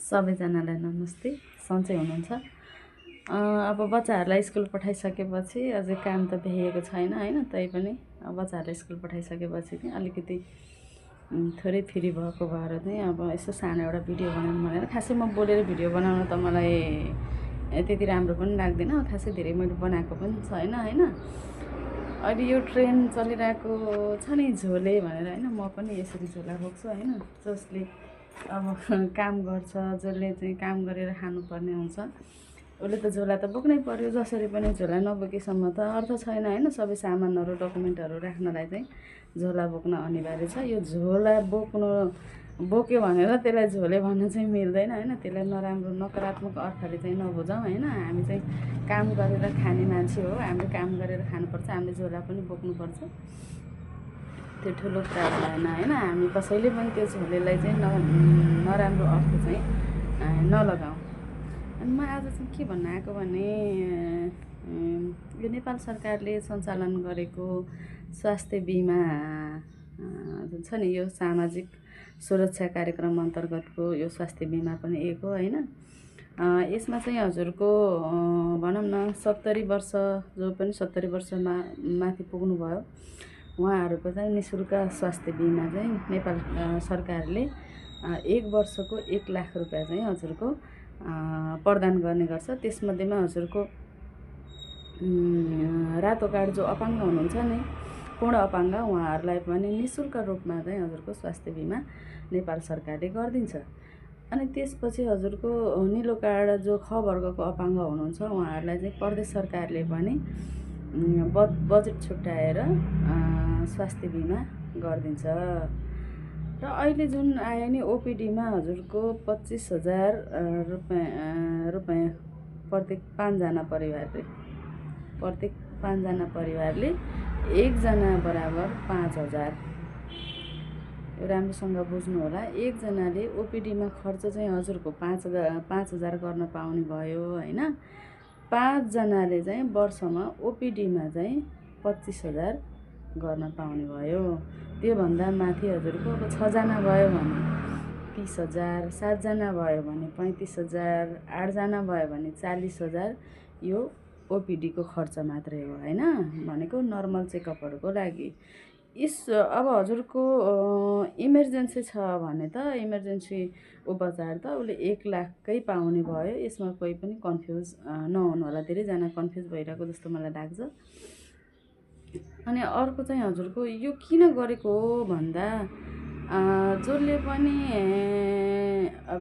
सबैजनालाई नमस्ते। सन्चै हुनुहुन्छ? अब बच्चाहरूलाई स्कुल पठाइसकेपछि अझै काम त भ्याइएको छैन हैन, तैपनि बच्चाहरूलाई स्कुल पठाइसकेपछि चाहिँ अलिकति थोरै फ्री भएको भएर चाहिँ अब यसो सानो एउटा भिडियो बनाउनु भनेर। खासै म बोलेर भिडियो बनाउन त मलाई त्यति राम्रो पनि लाग्दैन, खासै धेरै मैले बनाएको पनि छैन हैन। अहिले यो ट्रेन्ड चलिरहेको छ नि झोले भनेर हैन, म पनि यसरी झोला बोक्छु हैन। जसले अब काम गर्छ, जसले चाहिँ काम गरेर खानुपर्ने हुन्छ, उसले त झोला त बोक्नै पर्यो। जसरी पनि झोला नबोकेसम्म त अर्थ छैन हैन। सबै सामानहरू डकुमेन्टहरू राख्नलाई चाहिँ झोला बोक्न अनिवार्य छ। यो झोला बोक्यो भनेर त्यसलाई झोले भन्न चाहिँ मिल्दैन हैन। त्यसलाई नराम्रो नकारात्मक अर्थले चाहिँ नबुझौँ हैन। हामी चाहिँ काम गरेर खाने मान्छे हो, हामीले काम गरेर खानुपर्छ, हामीले झोला पनि बोक्नुपर्छ। त्यो ठुलो कुरा भएन हैन। हामी कसैले पनि त्यो झोलेलाई चाहिँ नराम्रो अर्थ चाहिँ नलगाउँ। अनि म आज चाहिँ के भन्न आएको भने यो नेपाल सरकारले सञ्चालन गरेको स्वास्थ्य बिमा जुन छ नि, यो सामाजिक सुरक्षा कार्यक्रम अन्तर्गतको यो स्वास्थ्य बिमा पनि एक हो हैन। यसमा चाहिँ हजुरको भनौँ न 70 वर्ष, जो पनि 70 वर्षमा माथि पुग्नुभयो उहाँहरूको चाहिँ निःशुल्क स्वास्थ्य बिमा चाहिँ नेपाल सरकारले 1 वर्षको 1 लाख रुपियाँ चाहिँ हजुरको प्रदान गर्ने गर्छ। त्यसमध्येमा हजुरको रातो कार्ड जो अपाङ्ग हुनुहुन्छ नि, पूर्ण अपाङ्ग, उहाँहरूलाई पनि निःशुल्क रूपमा चाहिँ हजुरको स्वास्थ्य बिमा नेपाल सरकारले गरिदिन्छ। अनि त्यसपछि हजुरको निलो कार्ड जो ख वर्गको अपाङ्ग हुनुहुन्छ उहाँहरूलाई चाहिँ प्रदेश सरकारले पनि बजेट छुट्याएर स्वास्थ्य बिमा गरिदिन्छ। र अहिले जुन आयो नि ओपिडीमा हजुरको 25,000 रुपियाँ प्रत्येक 5जना परिवारले 1 जना बराबर 5,000। यो राम्रोसँग बुझ्नु होला। 1 जनाले ओपिडीमा खर्च चाहिँ हजुरको 5,000 गर्न पाउने भयो हैन। 5 जनाले चाहिँ वर्षमा ओपिडीमा चाहिँ 25,000 गर्न पाउने भयो। त्योभन्दा माथि हजुरको अब 6 जना भयो भने 30,000, 7 जना भयो भने 35,000, 8 जना भयो भने 40,000। यो ओपिडीको खर्च मात्रै हो हैन, भनेको नर्मल चेकअपहरूको लागि। अब हजुरको इमर्जेन्सी छ भने त इमर्जेन्सी उपचार त उसले 1 लाखकै पाउने भयो। यसमा कोही पनि कन्फ्युज नहुनु होला, धेरैजना कन्फ्युज भइरहेको जस्तो मलाई लाग्छ। अनि अर्को चाहिँ हजुरको यो किन गरेको हो भन्दा जसले पनि